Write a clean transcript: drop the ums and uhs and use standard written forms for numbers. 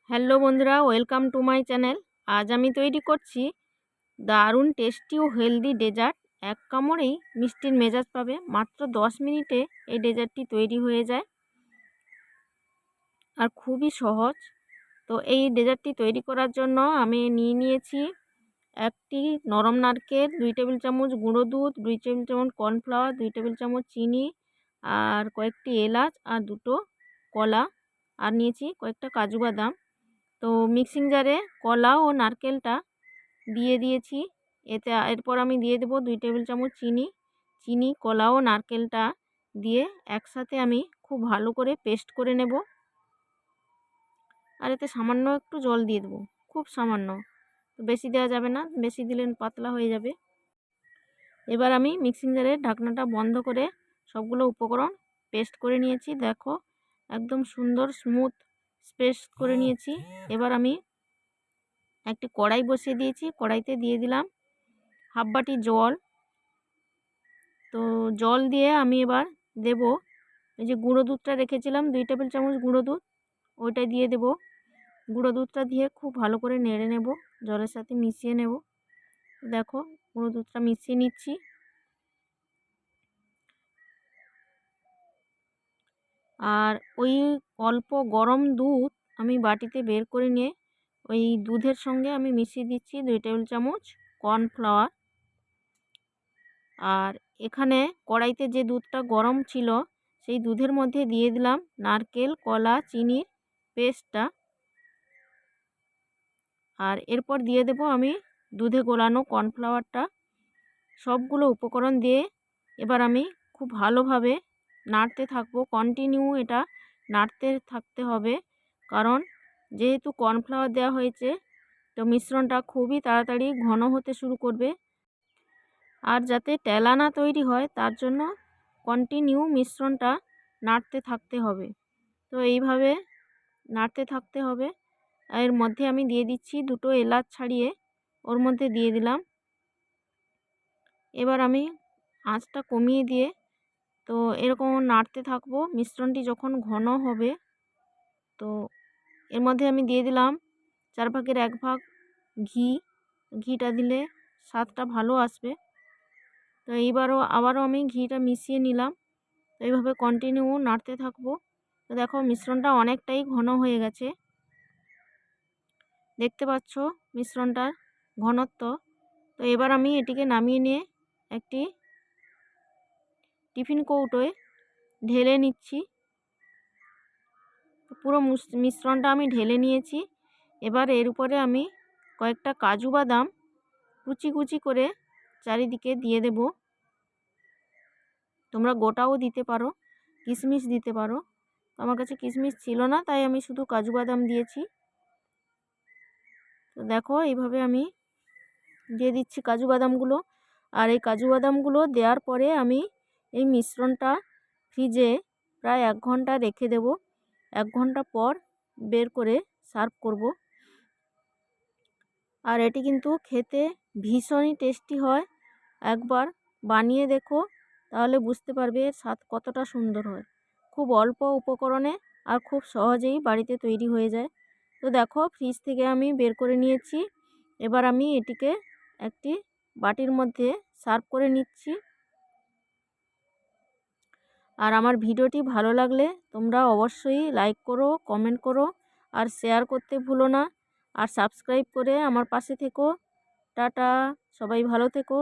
Hello বন্ধুরা, welcome to my channel. আজ আমি তৈরি করছি দারুণ টেস্টি ও হেলদি ডেজার্ট। এক কামড়েই মিষ্টির মেজাজ পাবে। মাত্র 10 মিনিটে এই ডেজার্টটি তৈরি হয়ে যায় আর খুবই সহজ। তো এই ডেজার্টটি তৈরি করার জন্য আমি নিয়েছি একটি নরম নারকেল, 2 টেবিল চামচ গুঁড়ো দুধ, 2 টেবিল চামচ কর্নফ্লাওয়ার, 2 টেবিল চামচ চিনি আর কয়েকটি এলাচ আর দুটো কলা, আর নিয়েছি কয়েকটা কাজু বাদাম। তো মিক্সিং জারে কলা ও নারকেলটা দিয়ে দিয়েছি। এরপর আমি দিয়ে দেবো 2 টেবিল চামচ চিনি, কলা ও নারকেলটা দিয়ে একসাথে আমি খুব ভালো করে পেস্ট করে নেব। আর এতে সামান্য একটু জল দিয়ে দেবো, খুব সামান্য, তো বেশি দেওয়া যাবে না, বেশি দিলে পাতলা হয়ে যাবে। এবার আমি মিক্সিং জারের ঢাকনাটা বন্ধ করে সবগুলো উপকরণ পেস্ট করে নিয়েছি। দেখো একদম সুন্দর স্মুথ পেস্ট করে নিয়েছি। এবার আমি একটি কড়াই বসিয়ে দিয়েছি। কড়াইতে দিয়ে দিলাম হাফ বাটি জল। তো জল দিয়ে আমি এবার দেব এই যে গুঁড়ো দুধটা রেখেছিলাম, 2 টেবিল চামচ গুঁড়ো দুধ, ওইটাই দিয়ে দেব। গুঁড়ো দুধটা দিয়ে খুব ভালো করে নেড়ে নেব, জলের সাথে মিশিয়ে নেব। দেখো গুঁড়ো দুধটা মিশিয়ে নিচ্ছি। আর ওই অল্প গরম দুধ আমি বাটিতে বের করে নিয়ে ওই দুধের সঙ্গে আমি মিশিয়ে দিচ্ছি 2 টেবিল চামচ কর্নফ্লাওয়ার। আর এখানে কড়াইতে যে দুধটা গরম ছিল সেই দুধের মধ্যে দিয়ে দিলাম নারকেল, কলা, চিনির পেস্টটা। আর এরপর দিয়ে দেব আমি দুধে গোলানো কর্নফ্লাওয়ারটা। সবগুলো উপকরণ দিয়ে এবার আমি খুব ভালোভাবে নাড়তে থাকবো। কন্টিনিউ এটা নাড়তে থাকতে হবে, কারণ যেহেতু কর্নফ্লাওয়ার দেওয়া হয়েছে তো মিশ্রণটা খুবই তাড়াতাড়ি ঘন হতে শুরু করবে। আর যাতে টেলা না তৈরি হয় তার জন্য কন্টিনিউ মিশ্রণটা নাড়তে থাকতে হবে। তো এইভাবে নাড়তে থাকতে হবে। এর মধ্যে আমি দিয়ে দিচ্ছি দুটো এলাচ ছাড়িয়ে ওর মধ্যে দিয়ে দিলাম। এবার আমি আঁচটা কমিয়ে দিয়ে তো এরকম নাড়তে থাকবো। মিশ্রণটি যখন ঘন হবে তো এর মধ্যে আমি দিয়ে দিলাম 4 ভাগের 1 ভাগ ঘিটা দিলে স্বাদটা ভালো আসবে। তো আবারও আমি ঘিটা মিশিয়ে নিলাম। তো এইভাবে কন্টিনিউ নাড়তে থাকবো। তো দেখো মিশ্রণটা অনেকটাই ঘন হয়ে গেছে, দেখতে পাচ্ছ মিশ্রণটার ঘনত্ব। তো এবার আমি এটিকে নামিয়ে নিয়ে একটি টিফিন কৌটোয় ঢেলে নিচ্ছি। পুরো মিশ্রণটা আমি ঢেলে নিয়েছি। এবার এর উপরে আমি কয়েকটা কাজু বাদাম কুচি করে চারিদিকে দিয়ে দেব। তোমরা গোটাও দিতে পারো, কিশমিশ দিতে পারো। আমার কাছে কিশমিশ ছিল না তাই আমি শুধু কাজু বাদাম দিয়েছি। তো দেখো এইভাবে আমি দিয়ে দিচ্ছি কাজু বাদামগুলো। আর এই কাজু বাদামগুলো দেওয়ার পরে আমি এই মিশ্রণটা ফ্রিজে প্রায় 1 ঘন্টা রেখে দেব। 1 ঘন্টা পর বের করে সার্ভ করব। আর এটি কিন্তু খেতে ভীষণই টেস্টি হয়। একবার বানিয়ে দেখো, তাহলে বুঝতে পারবে এর স্বাদ কতটা সুন্দর হয়। খুব অল্প উপকরণে আর খুব সহজেই বাড়িতে তৈরি হয়ে যায়। তো দেখো ফ্রিজ থেকে আমি বের করে নিয়েছি। এবার আমি এটিকে একটি বাটির মধ্যে সার্ভ করে নিচ্ছি। আর আমার ভিডিওটি ভালো লাগলে তোমরা অবশ্যই লাইক করো, কমেন্ট করো আর শেয়ার করতে ভুলো না। আর সাবস্ক্রাইব করে আমার পাশে থেকো। টাটা, সবাই ভালো থেকো।